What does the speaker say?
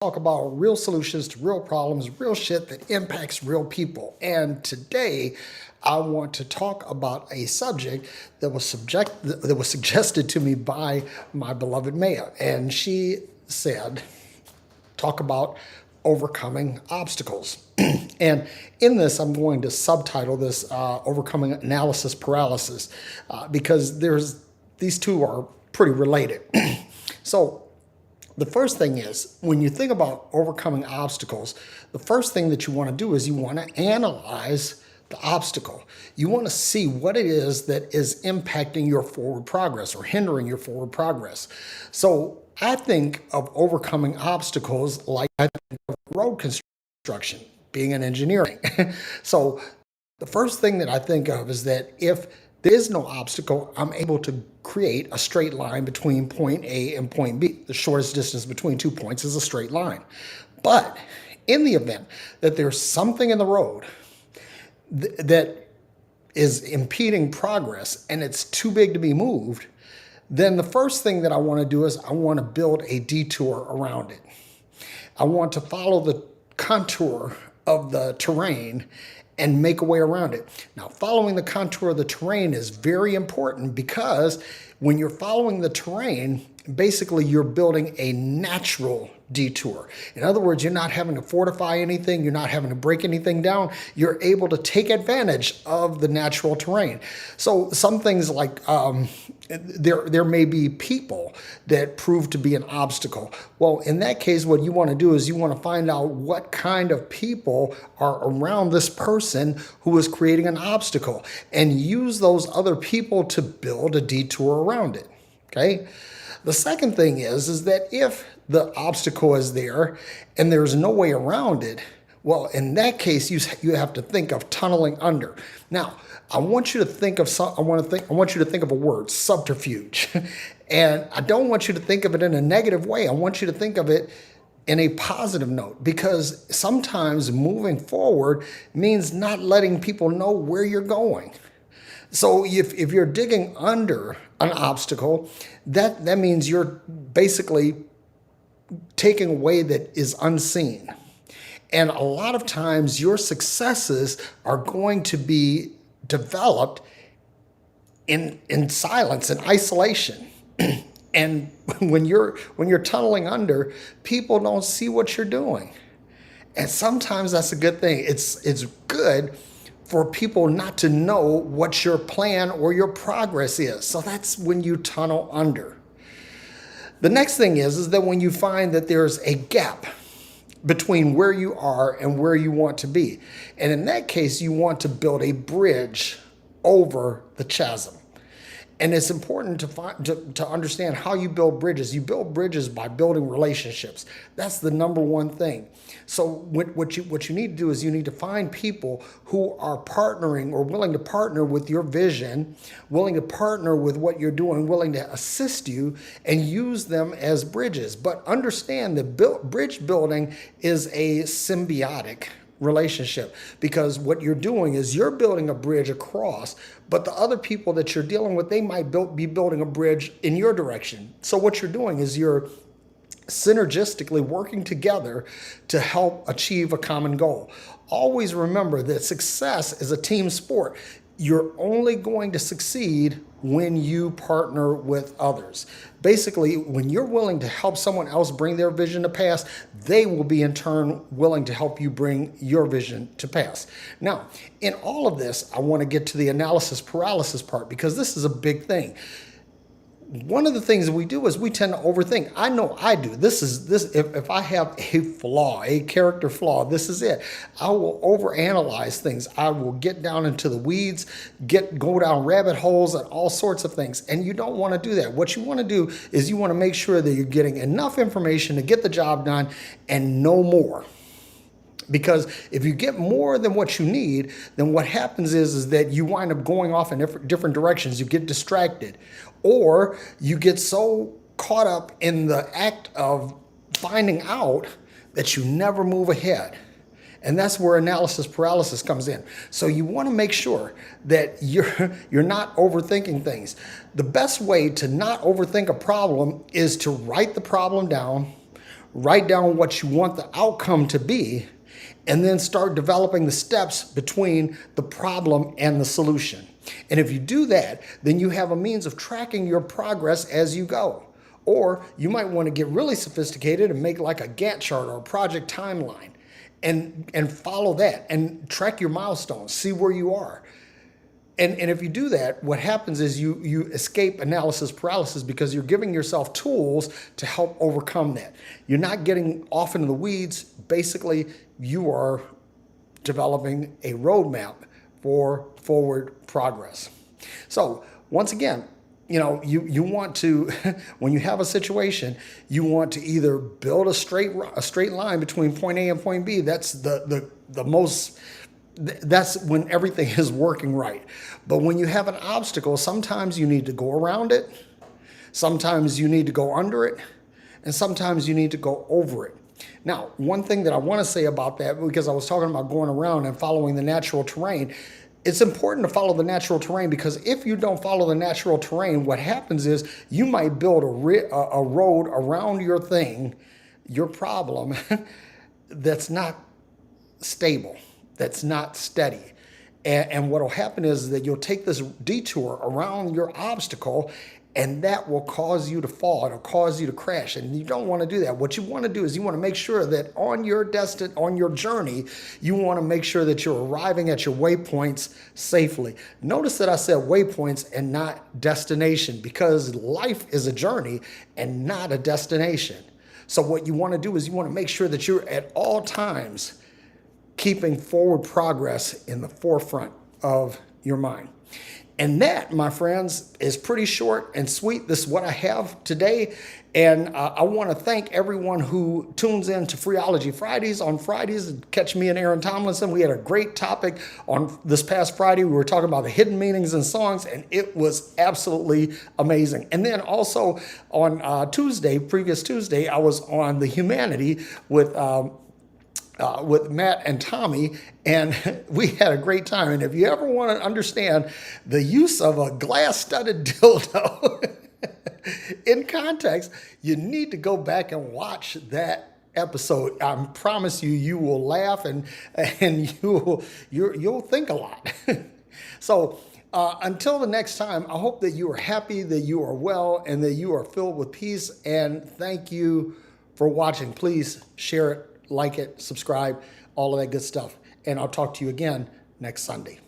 talk about real solutions to real problems, real shit that impacts real people. And today, I want to talk about a subject that was suggested to me by my beloved Maya. And she said, talk about overcoming obstacles. And in this, I'm going to subtitle this overcoming analysis paralysis because these two are pretty related. So the first thing is, when you think about overcoming obstacles, the first thing that you want to do is you want to analyze the obstacle. You want to see what it is that is impacting your forward progress or hindering your forward progress. So I think of overcoming obstacles like I think of road construction, being in engineering. So the first thing that I think of is that if there is no obstacle, I'm able to create a straight line between point A and point B. The shortest distance between 2 points is a straight line. But in the event that there's something in the road that is impeding progress and it's too big to be moved, then the first thing that I want to do is I want to build a detour around it. I want to follow the contour of the terrain and make a way around it. Now, following the contour of the terrain is very important because when you're following the terrain, basically you're building a natural detour. In other words, you're not having to fortify anything, you're not having to break anything down, you're able to take advantage of the natural terrain. So some things like there may be people that prove to be an obstacle. Well, in that case, what you want to do is you want to find out what kind of people are around this person who is creating an obstacle and use those other people to build a detour around it, okay? The second thing is that if the obstacle is there and there's no way around it, well, in that case, you have to think of tunneling under. Now, I want you to think of I want you to think of a word, subterfuge. And I don't want you to think of it in a negative way. I want you to think of it in a positive note, because sometimes moving forward means not letting people know where you're going. So if you're digging under an obstacle, that means you're basically taking a way that is unseen. And a lot of times your successes are going to be developed in silence and isolation. And when you're tunneling under, people don't see what you're doing. And sometimes that's a good thing. It's good for people not to know what your plan or your progress is. So that's when you tunnel under. The next thing is that when you find that there's a gap between where you are and where you want to be. And in that case, you want to build a bridge over the chasm. And it's important to understand how you build bridges. You build bridges by building relationships. That's the number one thing. So what you need to do is you need to find people who are partnering or willing to partner with your vision, willing to partner with what you're doing, willing to assist you, and use them as bridges. But understand that bridge building is a symbiotic relationship, because what you're doing is you're building a bridge across, but the other people that you're dealing with, they might be building a bridge in your direction. So what you're doing is you're synergistically working together to help achieve a common goal. Always remember that success is a team sport. You're only going to succeed when you partner with others. Basically, when you're willing to help someone else bring their vision to pass, they will be in turn willing to help you bring your vision to pass. Now, in all of this, I want to get to the analysis paralysis part, because this is a big thing. One of the things that we do is we tend to overthink. I know I do. If I have a flaw, a character flaw, this is it. I will overanalyze things. I will get down into the weeds, go down rabbit holes and all sorts of things. And you don't want to do that. What you want to do is you want to make sure that you're getting enough information to get the job done and no more. Because if you get more than what you need, then what happens is that you wind up going off in different directions. You get distracted, or you get so caught up in the act of finding out that you never move ahead. And that's where analysis paralysis comes in. So you want to make sure that you're not overthinking things. The best way to not overthink a problem is to write the problem down, write down what you want the outcome to be, and then start developing the steps between the problem and the solution. And if you do that, then you have a means of tracking your progress as you go. Or you might want to get really sophisticated and make like a Gantt chart or a project timeline and follow that and track your milestones, see where you are. And if you do that, what happens is you escape analysis paralysis because you're giving yourself tools to help overcome that. You're not getting off into the weeds. Basically, you are developing a roadmap for forward progress. So once again, you want to, when you have a situation, you want to either build a straight line between point A and point B. That's that's when everything is working right. But when you have an obstacle, sometimes you need to go around it, sometimes you need to go under it, and sometimes you need to go over it. Now, one thing that I want to say about that, because I was talking about going around and following the natural terrain, it's important to follow the natural terrain, because if you don't follow the natural terrain, what happens is you might build a road around your thing, your problem, that's not stable, that's not steady. And what will happen is that you'll take this detour around your obstacle, and that will cause you to fall. It'll cause you to crash, and you don't want to do that. What you want to do is you want to make sure that on your journey, you want to make sure that you're arriving at your waypoints safely. Notice that I said waypoints and not destination, because life is a journey and not a destination. So what you want to do is you want to make sure that you're at all times keeping forward progress in the forefront of your mind. And that, my friends, is pretty short and sweet. This is what I have today. And I want to thank everyone who tunes in to Freeology Fridays on Fridays. Catch me and Aaron Tomlinson. We had a great topic on this past Friday. We were talking about the hidden meanings in songs, and it was absolutely amazing. And then also on previous Tuesday, I was on the humanity with Matt and Tommy, and we had a great time. And if you ever want to understand the use of a glass-studded dildo in context, you need to go back and watch that episode. I promise you, you will laugh and you'll think a lot. So until the next time, I hope that you are happy, that you are well, and that you are filled with peace. And thank you for watching. Please share it, like it, subscribe, all of that good stuff. And I'll talk to you again next Sunday.